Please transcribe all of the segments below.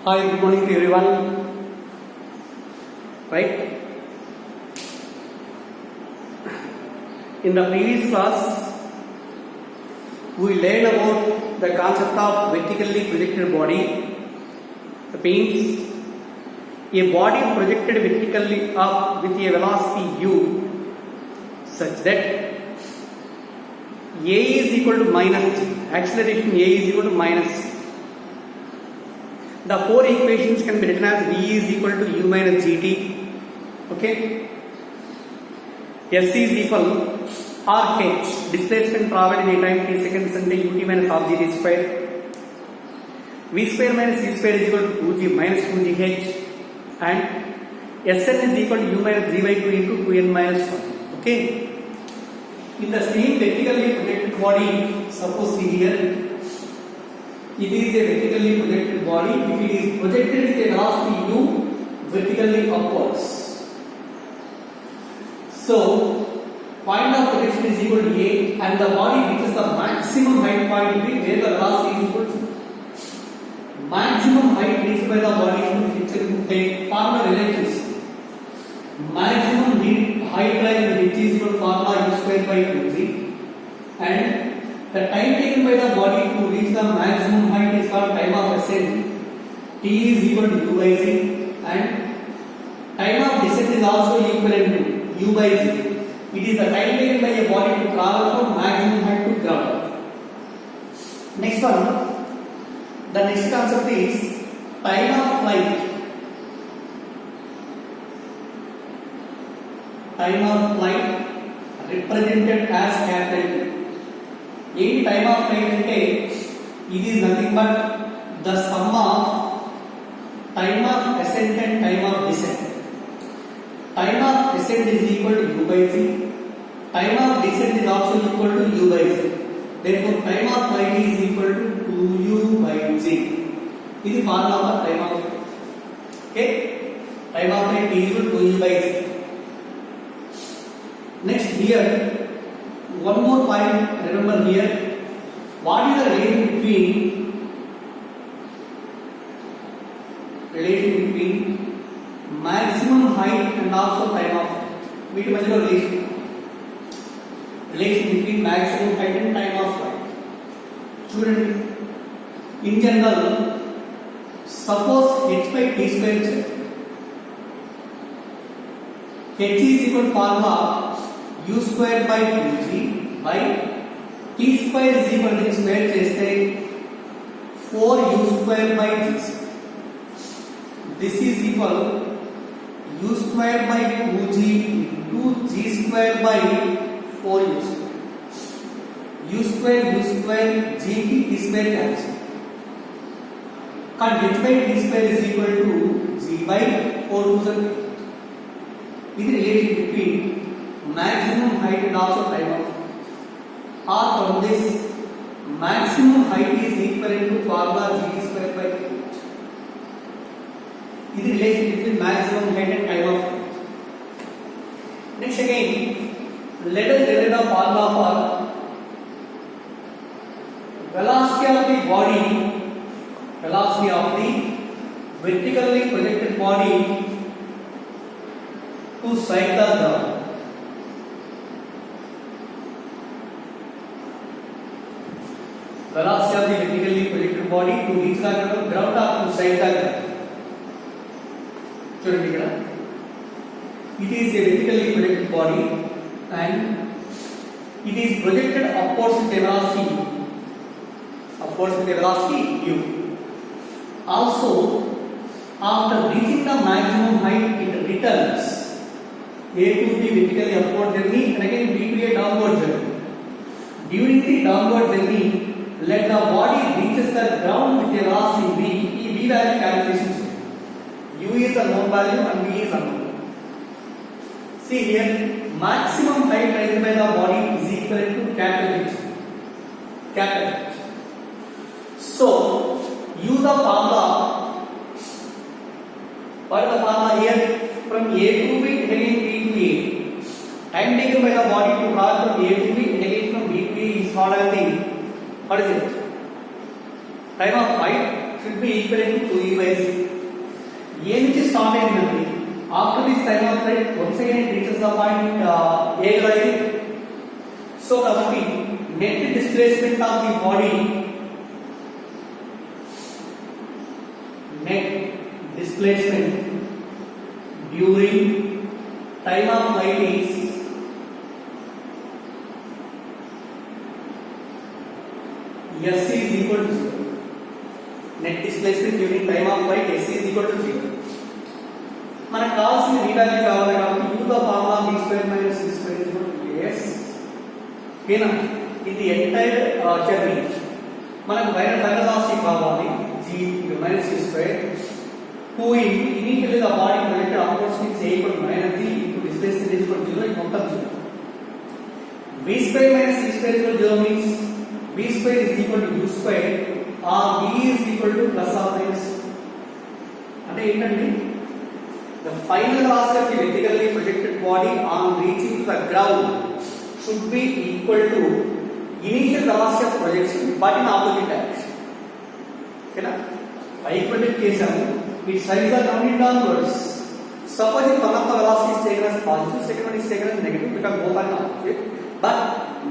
Hi, good morning to everyone. Right? In the previous class, we learned about the concept of vertically projected body. That means a body projected vertically up with a velocity u such that a is equal to minus g. Acceleration a is equal to minus g. The four equations can be written as v is equal to u minus gt. Okay. S is equal RH, displacement traveled in a time t seconds and ut minus half gt square. V square minus c square is equal to 2g minus 2gh, and Sn is equal to u minus g by 2 into 2n minus 1. Okay. In the same vertically projected body, suppose see here, it is a vertically projected body. If it is projected with a velocity u vertically upwards, so point of projection is equal to a, and the body reaches the maximum height point b where the velocity is equal to maximum height reached by the body in formula relations. Maximum height line which is equal to formula u square by 2g, and the time taken by the body to reach the maximum height is called time of ascent. T is equal to u by z, and time of descent is also equivalent to u by z. It is the time taken by a body to travel from maximum height to ground. Next one, the next concept is time of flight. Time of flight represented as capital T. In time of flight ante it is nothing but the sum of time of ascent and time of descent. Time of ascent is equal to u by z. Time of descent is also equal to u by z. Therefore, time of flight is equal to 2u by z. This is formula for time of flight. Okay? Time of flight is equal to 2u by z. Next here, one more point. Remember here, what is the relation between maximum height and also time of flight? We can measure relation between maximum height and time of flight. Student, in general, suppose h by t square, h is equal to formula u square by 2g by t square is equal to square cheste 4u square by g square. This is equal u square by 2g into g square by 4u square. U square g की t square cancel. And h by t square is equal to g by 4 This is relation between maximum height and also time of flight. Or from this, maximum height is equivalent to formula g square by 8. This is relation between maximum height and time of flight. Next again, let us generate a formula for velocity of the body, velocity of the vertically projected body to strike the ground. Velocity of the vertically projected body to reach the ground or to strike the ground. చూడండి ఇక్కడ, it is a vertically projected body and it is projected upwards with a velocity u. Also, after reaching the maximum height, it returns a to b vertically upward journey and again b to a downward journey. During the downward journey, let the body reaches the ground with a velocity v. V value calculation. U is a known value and v is unknown. See here, maximum height raised by the body is equal to capital H. So, use the formula. What is the formula here? From A to B and again B to A. Time taken by the body to travel from A to B and again from B to A is called as the, what is it? Time of flight should be equivalent to 2e by c. A నుంచి start అయిందండి. After this time of flight, once again it reaches the point A కదా ఇది. So కాబట్టి net displacement of the body, net displacement during time of flight is S is equal to 0. Net displacement during time of flight S is equal to 0. మనకు కావాల్సిన v value కావాలి కాబట్టి u the formula b square minus c square is equal to s. ఓకేనా? ఇది entire journey మనకు final velocity కావాలి g minus c square 2 initially the body projected upwards means a equal to minus g into displacement is equal to 0. ఇది మొత్తం 0. v square minus c square equal to 0 means v square is equal to u square or v is equal to plus or minus. అంటే ఏంటండి, the final velocity of the vertically projected body on reaching to the ground should be equal to initial velocity of projection but in opposite direction. ఓకేనా? పైకి project చేసాము, its sides are rounded downwards. Suppose if one of the velocity is taken as positive, second one is taken as negative, because both are opposite, but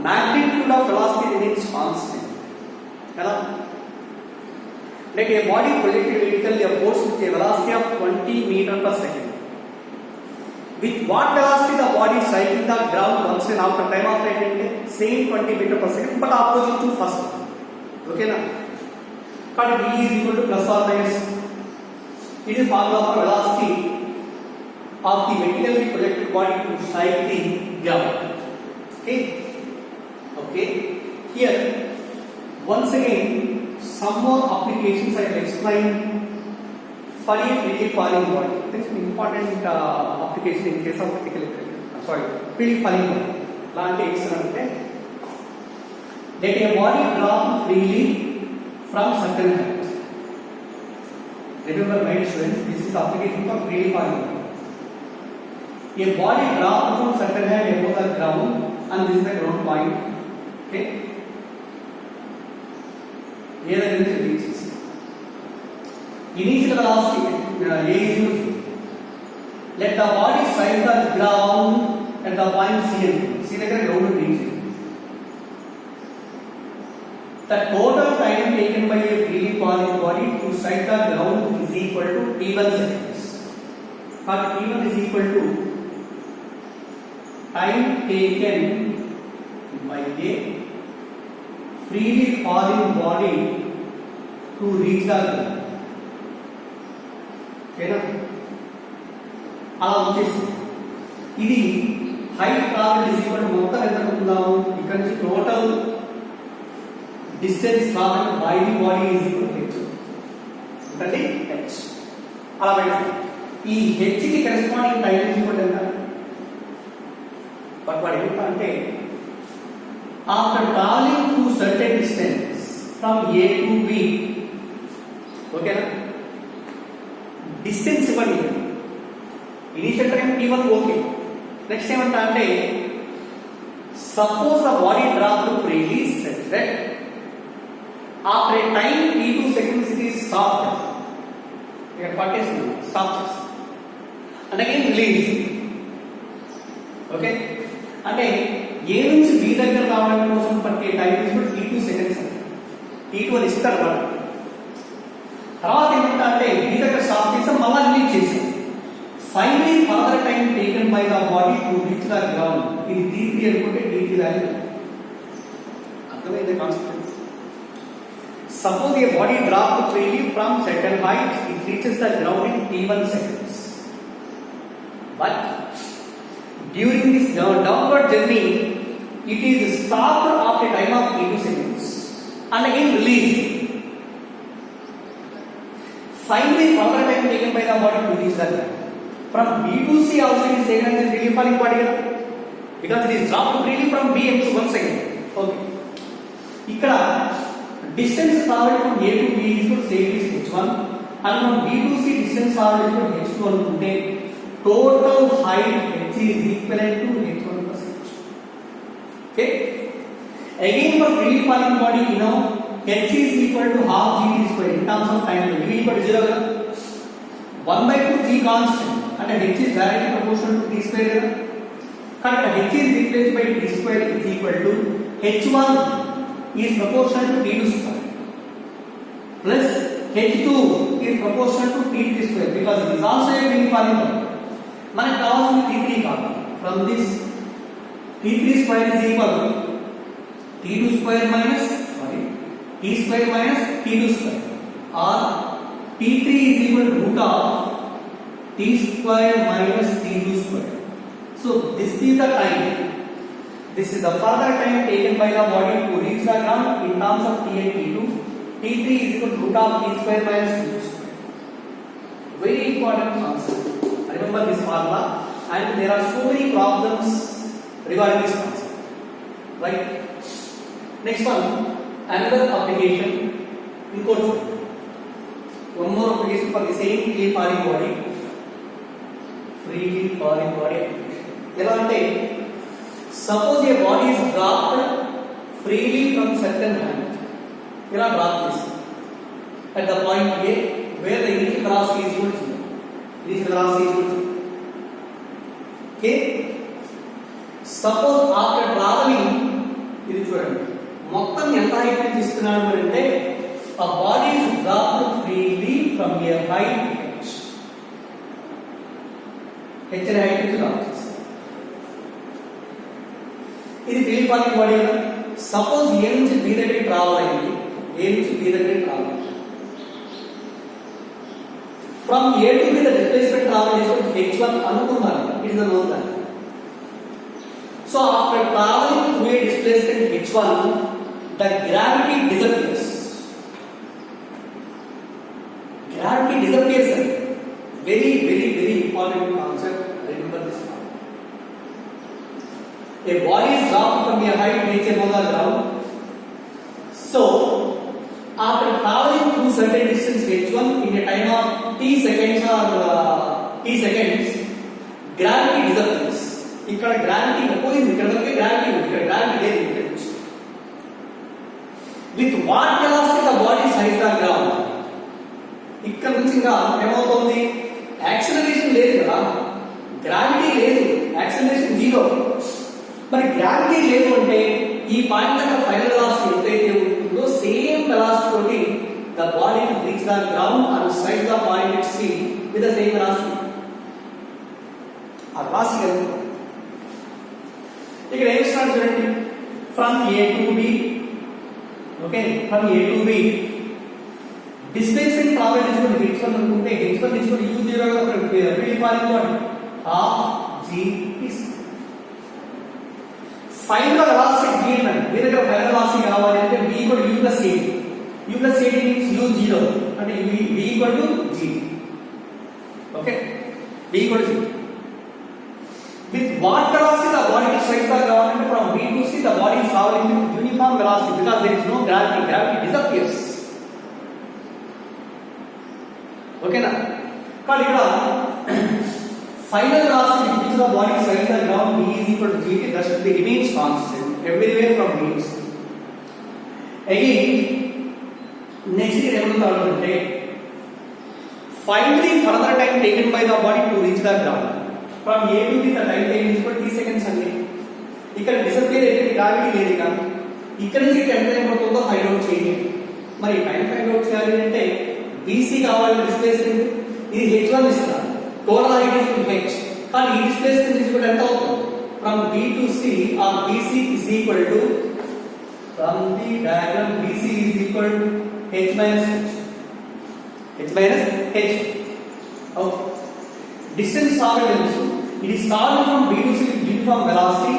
magnitude of velocity remains constant. Hello? Like a body projected vertically upwards with a velocity of 20 meters per second. With what velocity the body is striking the ground once and after time of flight? Same 20 meters per second, but opposite to first. Okay na? But v is equal to plus or minus. It is formula for velocity of the vertically projected body to strike the ground. Okay. Okay, here once again some more applications I will explain for a freely falling body. This is an important application in case of freely falling body. Like example, let a body drop freely from certain height. Remember my students, this is application for freely falling body. A body dropped from certain height above the ground and this is the ground point. Okay, here the limit reaches initial velocity a is equal to, let the body strike the ground at the point c and c దగ్గర ground reaches. The total time taken by a freely falling body to strike the ground is equal to t1 seconds. But t1 is equal to time taken by a freely falling body to reach the ground. ఓకేనా? అలా వచ్చేసి ఇది height travel is equal to మొత్తం ఎంత అనుకుందాము, ఇక్కడ నుంచి total distance travel by the body is equal to h. అంటే h అలా పెట్టండి. ఈ h కి corresponding time is equal to ఎంత? బట్ వాట్ ఏంటంటే after traveling to certain distance from A to B, okay na, distance ఇవ్వండి. Initial time t1 okay. Next ఏమంటా అంటే suppose the body drop freely such that after a time t2 seconds it is stopped. ఇక్కడ పట్టేస్తుంది, stop చేస్తాం and again release. Okay, అంటే ఏ నుంచి B దగ్గర రావడం కోసం పట్టే టైం తీసుకుంటే t2 సెకండ్స్. t2 అని ఇస్తారు వాళ్ళు. తర్వాత ఏమంటే బి దగ్గర స్టాప్ చేస్తాం, మళ్ళీ రిలీజ్ చేస్తాం. Finally further time taken by the body to reach the ground. ఇది d3 అనుకుంటే d3 వాల్యూ. అర్థమైంది concept? Suppose A body drop freely from certain height, it reaches the ground in t1 seconds. But during this downward journey, it is stopped after a time of t2 seconds and again released. Finally, further time taken by the body to reach the ground. From B to C also it is taken as a freely falling body because it is dropped freely from B and so once again. Okay. ఇక్కడ distance traveled from A to B is equal to say it is h1 and from B to C distance traveled is equal to h2 అనుకుంటే total height h is equivalent to h1 plus h. Okay, again for freely falling body you know h is equal to half gt square in terms of time. V equal to 0 కదా 1/2 g constant and h is directly proportional to t square కదా కాబట్టి h is replaced by t square is equal to h1 is proportional to t2 square plus h2 is proportional to t3 square because it is also a free falling body. మనకు కావాల్సిన t3 కావాలి. From this t3 square is equal to t2 square minus t square minus t2 square or t3 is equal to root of t square minus t2 square. So this is the time. This is the further time taken by the body to reach the ground in terms of t and t2. T3 is equal to root of t square minus t2 square. Very important concept. Remember this formula, and there are so many problems regarding this concept. Right? Next one, another application in code. One more application for the same freely falling body. Freely falling body. ఎలా అంటే suppose a body is dropped freely from certain height. ఇలా drop చేసి at the point A where the initial velocity is equal to 0. Initial velocity is equal to 0. Okay? Suppose after traveling ఇది చూడండి మొత్తం ఎంత height నుంచి ఇస్తున్నాడు అంటే a body is dropped freely from a height h. h అనే height నుంచి drop చేస్తాం. ఇది ఫ్రీ ఫాలింగ్ బాడీ కదా. సపోజ్ ఏ నుంచి బి దగ్గరికి ట్రావెల్ అయింది, ఏ నుంచి బి దగ్గరికి ట్రావెల్ అయింది. From A to be the displacement travel చేసినప్పుడు h1 అనుకున్నాను. It is the known that. So after travelling to A displacement h1 the gravity disappears. Gravity disappears. Very, very, very important concept. Remember this one. A body is dropped from a height h above the ground. So, after traveling through certain distance h1 in a time of t seconds or t seconds, gravity disappears. ఇక్కడ gravity పోయింది, ఇక్కడ gravity ఉంది, ఇక్కడ gravity లేదు. With what velocity the body strikes the ground? ఇక్కడ నుంచి ఇంకా ఏమవుతుంది? యాక్సిలరేషన్ లేదు కదా, గ్రావిటీ లేదు, యాక్సిలరేషన్ జీరో. మరి గ్రావిటీ లేదు అంటే ఈ పాయింట్ దగ్గర ఫైనల్ వెలాసిటీ ఎంతైతే ఉంటుందో సేమ్ వెలాసిటీ తోటి the body will reach the ground and strike the point at C with the same velocity. ఆ velocity ఎంత? ఇక్కడ ఏం స్టార్ట్ చూడండి, from A to B. Okay, from A to B, displacement travel is equal to h1 అనుకుంటే h1 is equal to u0 కదా free falling body half g is. Find the velocity g అంటే మీ దగ్గర final velocity కావాలి అంటే v equal to u plus a. u plus a means u0 అంటే v equal to g. Okay, v equal to g. With what velocity the body strikes the ground and from B to C the body is traveling with uniform velocity because there is no gravity. Gravity disappears. Okay na? But here final velocity which the body strikes the ground V is equal to G, that should be remains constant everywhere from B to C. Again, next is evolution. Find the further time taken by the body to reach the ground. From A to B the time taken is equal to t seconds అండి. ఇక్కడ disappear అయితే gravity లేదు కానీ ఇక్కడ నుంచి ఎంత time పడుతుందో find out చేయండి. మరి టైం ఫైండ్ అవుట్ చేయాలి అంటే BC కావాలి డిస్ప్లేస్మెంట్, ఇది h1 ఇస్తారు, టోటల్ హైట్ ఇస్ h. కానీ ఈ డిస్ప్లేస్మెంట్ ఇస్ ఎంత అవుతుంది? From B to C or BC is equal to, from the diagram BC is equal to h minus h. Okay. Distance traveled also, it is traveled from B to C with uniform velocity.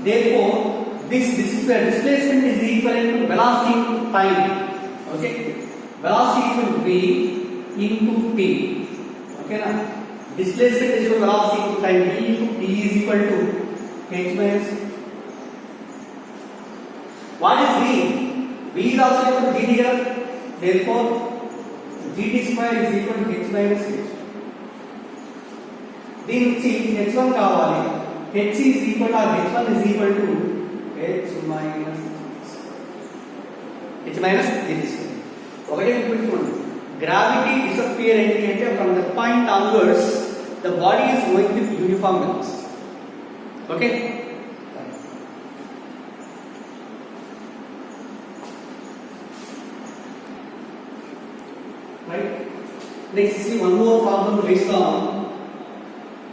Therefore, this displacement is equivalent to velocity into time. Okay, velocity equal to v into t. Okay na? Displacement is equal to velocity into time. V into t is equal to h minus. What is v? V is also equal to gt here. Therefore, gt square is equal to h minus h. దీని నుంచి h1 కావాలి, h is equal to h1 is equal to h minus h. h minus g square. ఒకటే గుర్తుపెట్టుకోండి, gravity disappear ఏంటి అంటే from the point onwards the body is going with uniform velocity. Okay, right? Next, see one more problem based on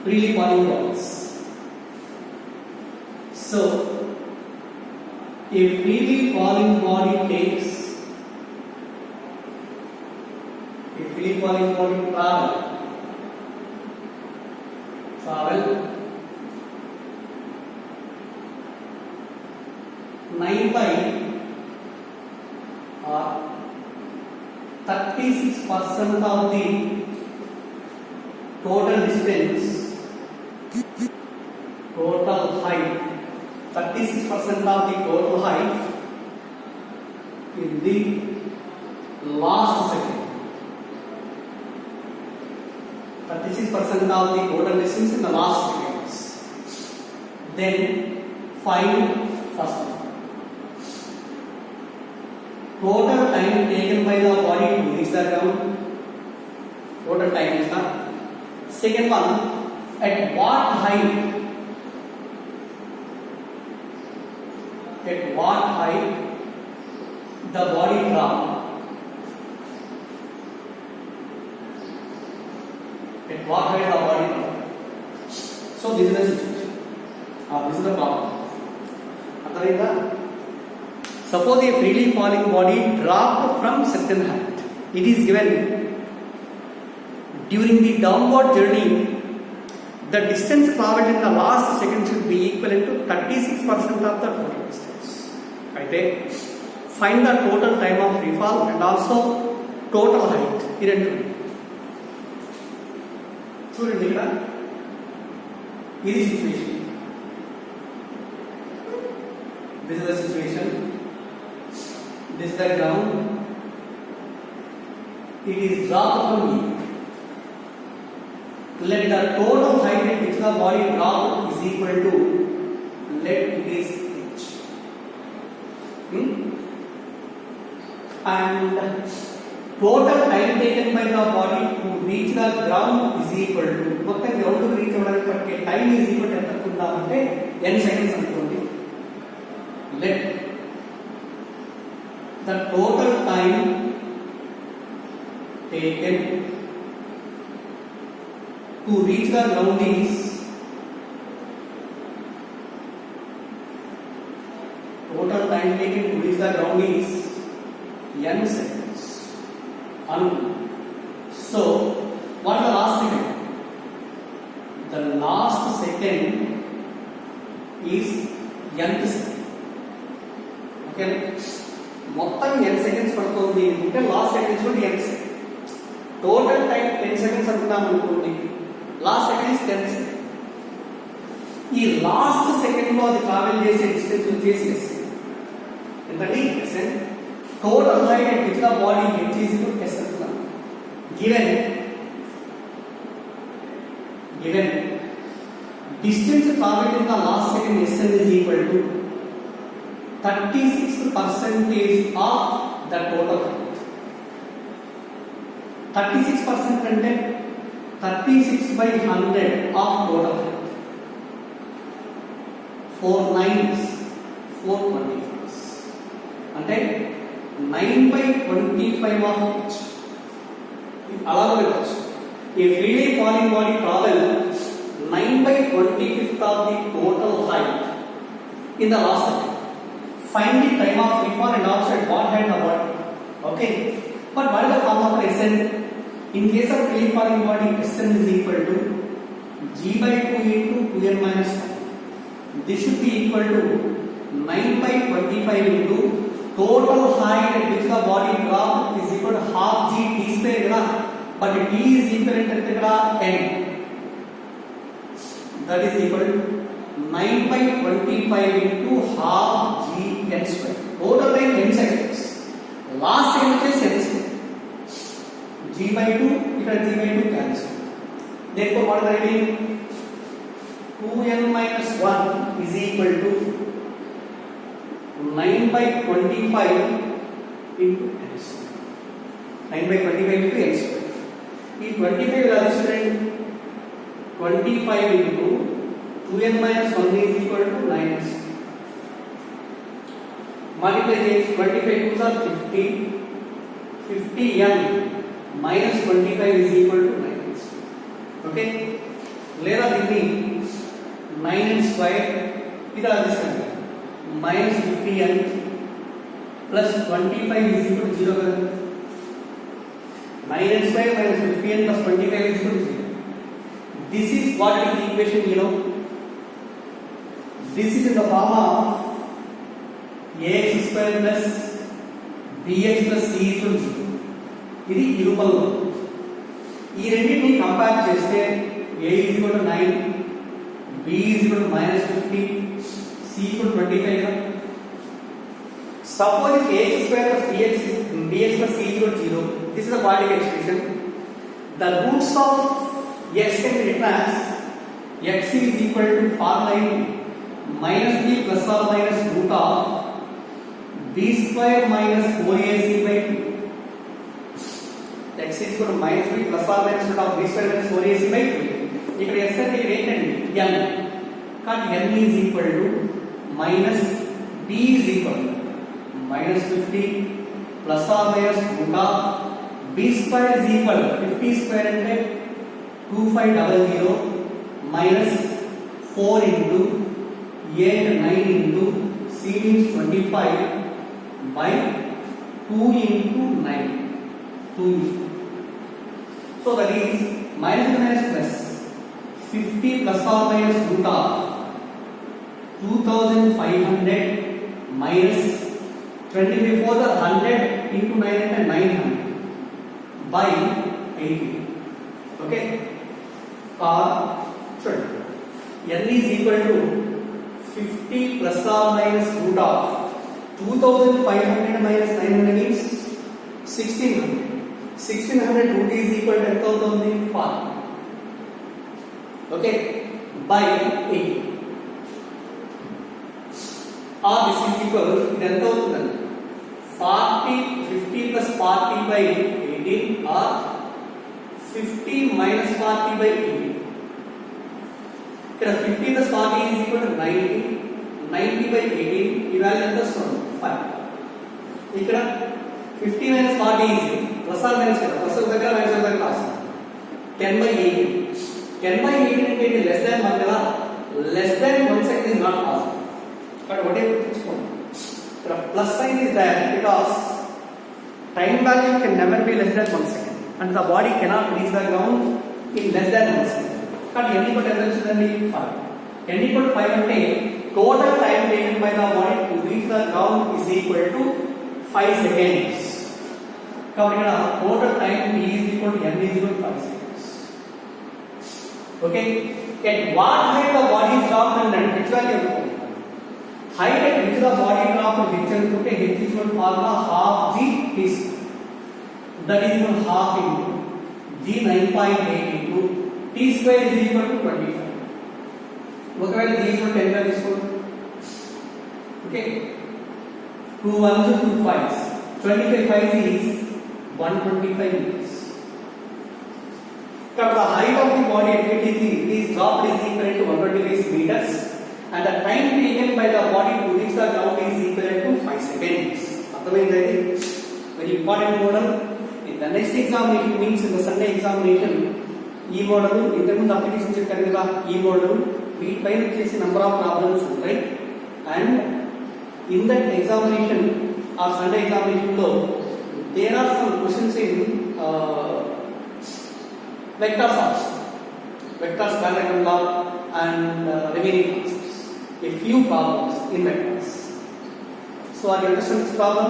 freely falling bodies. So, a freely falling body takes a freely falling body travel 9 by 36% of the total distance, total height, 36% of the total height in the last second. 36% of the total distance in the last seconds. Then find first one. Total time taken by the body to reach the ground. Total time is the second one. At what height? At what height the body dropped? At what height the body dropped? So this is the situation. This is the problem. Understand? Suppose a freely falling body dropped from certain height. It is given during the downward journey, the distance traveled in the last second should be equivalent to 36% of the total distance. Right? Find the total time of free fall and also total height. చూడండి ఇక్కడ ఇది situation. This is the situation. This is the ground. It is dropped from here. Let the total height at which the body dropped is equal to, let it is h. And total time taken by the body to reach the ground is equal to, మొత్తం ground కు reach అవ్వడానికి పట్టే time is equal to ఎంత అనుకుందామంటే n seconds అనుకోండి. Let the total time taken to reach the ground is total time taken to reach the ground is n seconds. So what is the last second? The last second is nth second. Okay, మొత్తం n seconds పడుతుంది అంటే last seconds కూడా n second. Total time 10 seconds అనుకున్నాం అనుకోండి, last second is 10 second. ఈ last second లో అది travel చేసే డిస్టెన్స్ వచ్చేసి s. ఎంతండి? s. Total height at which the body h is equal to s అనుకున్నాం. given distance traveled in the last second s is equal to 36% of the total height. 36% అంటే 36/100 of total height. 4 9s 425 అంటే 9/25 of h. అలా వెళ్ళొచ్చు. A freely falling body travels 9/25 of the total height in the last second. Find the time of free fall and also at what height the body. Okay, but what is the form of Sn? In case of free falling body, Sn is equal to g/2 into 2n minus 1. This should be equal to 9/25 into total height at which the body dropped is equal to half g t square kada, but t is equivalent to kada n. That is equal to 9/25 into half g n square. Total time n seconds. Last second is n square. g/2 ఇక్కడ g/2 cancel. Therefore what is the writing? 2n minus 1 is equal to 9/25 into n square. 9 by 25 into n square. In 25 will have student 25 into 2n minus 1 is equal to 9n square. Multiply this 25 2s are 50. 50n minus 25 is equal to 9n square. Okay? Later దీన్ని 9n square ఇది రాసుకోండి. minus 50n plus 25 is equal to 0 కదా. 9n square minus 50n plus 25 is equal to 0. This is what is the equation, you know. This is in the form of ax square plus bx plus c is equal to 0. ఇది ఈ రూపంలో. ఈ రెండింటిని compare చేస్తే a is equal to 9, b is equal to minus 50, c equal to 25 కదా. Suppose if ax square plus bx plus c is equal to 0, this is the quadratic expression. The roots of x can be written as x is equal to formula minus b plus or minus root of b square minus 4ac by 2. x is equal to minus b plus or minus root of b square minus 4ac by 2. ఇక్కడ s అంటే ఇక్కడ ఏంటండి n. కాబట్టి n is equal to minus b is equal to minus 50 plus or minus root of b square is equal to 50 square అంటే 2500 minus 4 into 8 9 into c means 25 by 2 into 9 2. So that is minus minus plus 50 plus or minus root of 2500 minus 25 for the 100 into 9 and 900 by 80. Okay? Or sorry, n is equal to 50 plus or minus root of 2500 minus 900 is 1600. 1600 root is equal to ఎంత అవుతుంది 4. Okay, by 80. Or this is equal to ఎంత అవుతుందండి 40 50 plus 40 by 18 or 50 minus 40 by 18. ఇక్కడ 50 plus 40 is equal to 90. 90 by 18 ఈ value ఎంత వస్తుంది 5. ఇక్కడ 50 minus 40 is plus or minus కదా ప్లస్ దగ్గర మైనస్ దగ్గర రాస్తాం 10 by 18. 10 by 18 అంటే లెస్ దాన్ 1 కదా. Less than 1 second is not possible. But what is the plus sign is there because time value can never be less than 1 second and the body cannot reach the ground in less than 1 second. But n equal to 5. N equal to 5 అంటే total time taken by the body to reach the ground is equal to 5 seconds. కాబట్టి ఇక్కడ total time t is equal to n is equal to 5 seconds. Okay? At what height the body is dropped and which value? Height at which the body drop to h అనుకుంటే h is equal to formula half g t square. That is equal to half into g 9.8 into t square is equal to 25. ఒకవేళ g is equal to 10 గా తీసుకోండి. Okay, 2 1s 2 5s 25 5s is 125 meters. But the height of the body at which it is dropped is equal to 125 meters. And the time taken by the body to reach the ground is equal to 5 seconds. అర్థమైందండి? Very important model. In the next examination means in the Sunday examination, ఈ model ఇంతకుముందు application చెప్పాను కదా, ఈ model వీటిపైన వచ్చేసి number of problems ఉంటాయి. And in that examination ఆ సండే ఎగ్జామినేషన్ లో there are some questions in vectors also, vectors diagram లా and remaining a few problems in vectors. So are you understand this problem?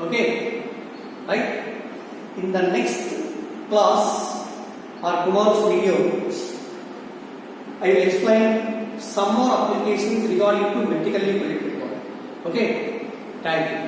Okay, right? In the next class or tomorrow's video, I will explain some more applications regarding to vertically projected body. Okay, thank you.